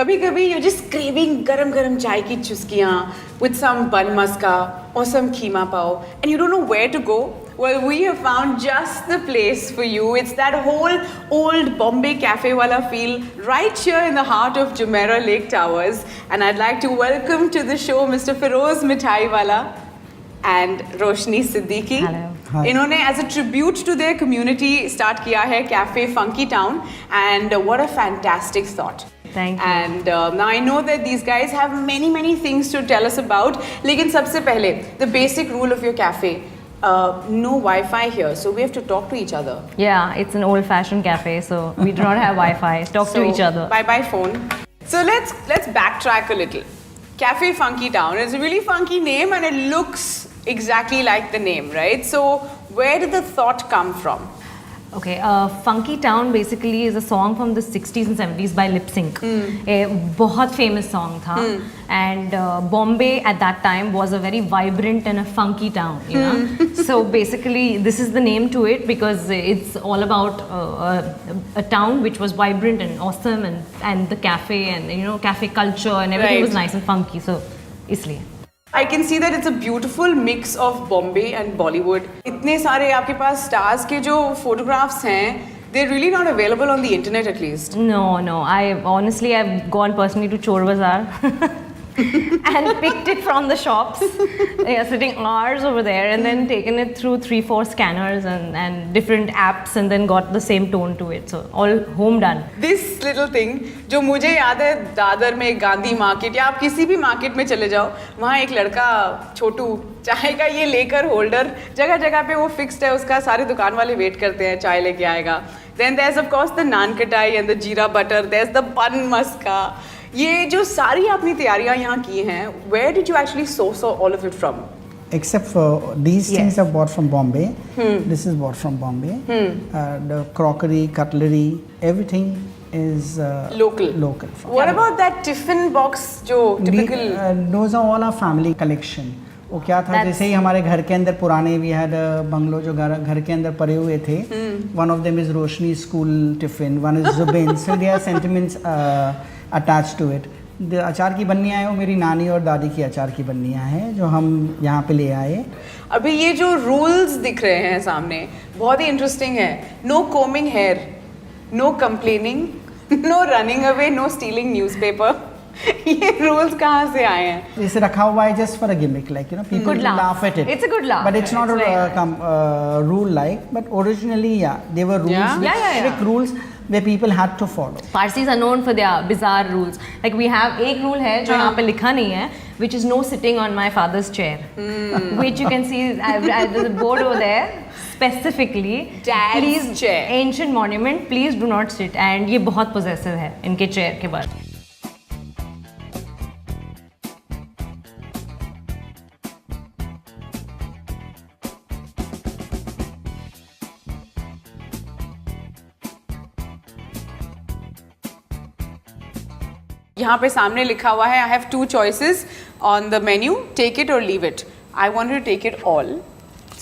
कभी-कभी you're just craving गरम-गरम चाय की चुस्कियाँ with some bun maska or some keema pao and you don't know where to go. Well, we have found just the place for you. It's that whole old Bombay cafe wala feel right here in the heart of Jumeirah Lake Towers. And I'd like to welcome to the show Mr. Feroz Mithai Wala and Roshni Siddiqui. Hello. Hi. इन्होंने as a tribute to their community start किया है Cafe Funky Town and what a fantastic thought. Thank you. And now I know that these guys have many things to tell us about. लेकिन सबसे पहले the basic rule of your cafe. No Wi-Fi here, so we have to talk to each other. Yeah, it's an old-fashioned cafe, so we do not have Wi-Fi. Talk to each other. Bye phone. So let's backtrack a little. Cafe Funky Town is a really funky name and it looks exactly like the name, right? So where did the thought come from? Okay, Funky Town basically is a song from the 60s and 70s by Lip Sync. A बहुत famous song था. And Bombay at that time was a very vibrant and a funky town, you know. So basically this is the name to it because it's all about a town which was vibrant and awesome and the cafe and, you know, cafe culture and everything was nice and funky. So इसलिए. I can see that it's a beautiful mix of Bombay and Bollywood. इतने सारे आपके पास stars के जो photographs हैं, they're really not available on the internet at least. No. I've gone personally to Chor Bazaar and picked it from the shops. Yeah, sitting hours over there and then taken it through 3-4 scanners and different apps and then got the same tone to it. So all home done. This little thing जो मुझे याद है दादर में Gandhi market या आप किसी भी market में चले जाओ वहाँ एक लड़का छोटू चाय का ये लेकर होल्डर जगह जगह पे वो फिक्स्ड है उसका सारे दुकान वाले वेट करते हैं चाय लेके आएगा. Then there's of course the naan katai and the jeera butter. There's the bun maska. ये जो सारी आपने तैयारियां यहाँ की हैं, where did you actually source all of it from? Except for these things are bought from Bombay. This is bought from Bombay. The crockery, cutlery, everything is local. What about that tiffin box जो typical? Those are all our family collection. वो क्या था जैसे ही हमारे घर के अंदर पुराने we had बंगलो जो घर के अंदर पड़े हुए थे. One of them is Roshni school tiffin. One is Zubin. So there are sentiments attached to it. अचार की बन्नियाँ हैं वो मेरी नानी और दादी की अचार की बन्नियाँ हैं जो हम यहाँ पे ले आए. अभी ये जो रूल्स दिख रहे हैं सामने बहुत ही इंटरेस्टिंग है. No coming here, no complaining, no running away, no stealing newspaper. ये रूल्स कहाँ से आए हैं? इसे रखा हुआ है just for a gimmick, like you know, people laugh at it. It's a good laugh. But it's not a rule like. But originally, yeah, there were rules, strict rules where people had to follow. Parsis are known for their bizarre rules. Like we have एक rule है जो यहाँ पे लिखा नहीं है, which is no sitting on my father's chair, which you can see. There's a board over there. Specifically, Dad's chair. Ancient monument. Please do not sit. And ये बहुत possessive है इनके chair के बाद. यहाँ पे सामने लिखा हुआ है I have 2 choices on the menu, take it or leave it. I wanted to take it all.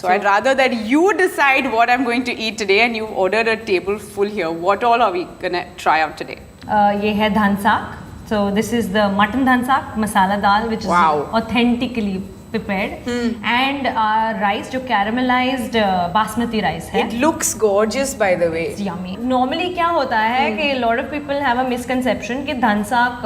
So I'd rather that you decide what I'm going to eat today and you've ordered a table full here. What all are we gonna try out today? ये है धान साग. So this is the mutton dhan saag, masala dal, which is authentically prepared, and rice जो caramelized basmati rice है. It looks gorgeous by the way. It's yummy. Normally क्या होता है कि a lot of people have a misconception कि धान साग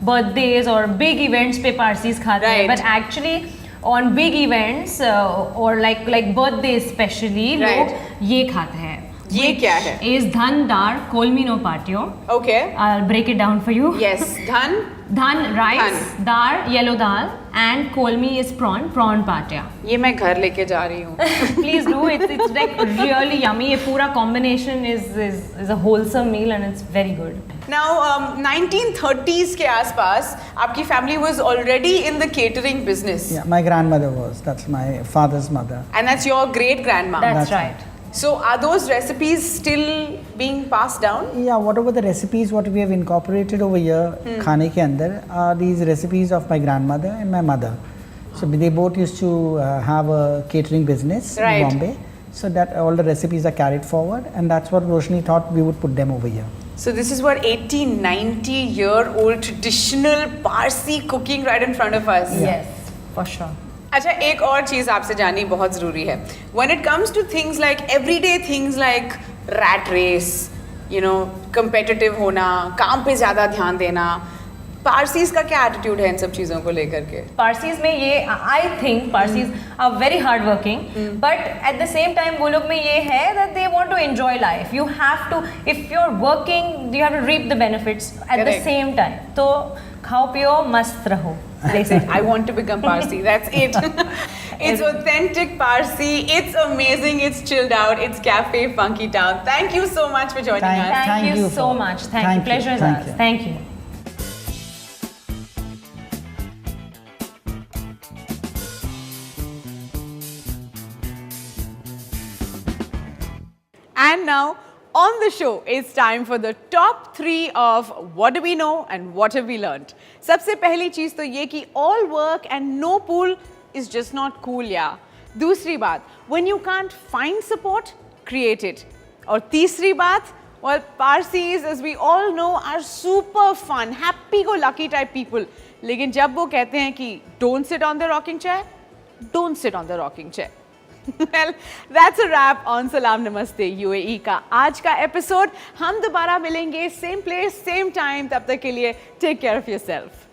birthdays और big events पे Parsis खाते हैं, but actually on big events or like birthdays especially लोग ये खाते हैं. ये क्या है? Is dhan dar kolmi no patio. Okay. I'll break it down for you. Yes, dhan. Dhan rice, dar yellow dal, and kolmi is prawn patya. ये मैं घर लेके जा रही हूँ. Please do. It's like really yummy. ये पूरा combination is a wholesome meal and it's very good. Now 1930s के आसपास आपकी family was already in the catering business. Yeah, my grandmother was. That's my father's mother. And that's your great grandma. That's right. So are those recipes still being passed down? Yeah, whatever the recipes what we have incorporated over here, खाने के अंदर are these recipes of my grandmother and my mother. So they both used to have a catering business in Bombay. So that all the recipes are carried forward, and that's what Roshni thought we would put them over here. So this is what 80-90-year-old traditional Parsi cooking right in front of us. Yes, for sure. अच्छा एक और चीज़ आपसे जाननी बहुत ज़रूरी है. When it comes to things like everyday things like rat race, you know, competitive होना, काम पे ज़्यादा ध्यान देना, पारसीज का क्या एटीट्यूड है इन सब चीज़ों को लेकर के? पारसीज में ये I think Parsis are very hard working, but at the same time वो लोग में ये है that they want to enjoy life. You have to, if you are working you have to reap the benefits at the Correct. Same time. तो खाओ पियो मस्त रहो. That's it. I want to become Parsi. That's it. It's authentic Parsi. It's amazing. It's chilled out. It's Cafe Funky Town. Thank you so much for joining us. Thank you so for- much. Thank you. Pleasure is ours. you. Thank you. And now on the show, it's time for the top 3 of what do we know and what have we learned. सबसे पहली चीज तो ये कि all work and no pool is just not cool, yeah. दूसरी बात, when you can't find support, create it. और तीसरी बात, well, Parsis, as we all know, are super fun, happy-go-lucky type people. लेकिन जब वो कहते हैं कि don't sit on the rocking chair, don't sit on the rocking chair. Well, that's a wrap on Salam Namaste UAE का आज का episode. हम दोबारा मिलेंगे same place, same time. तब तक के लिए take care of yourself.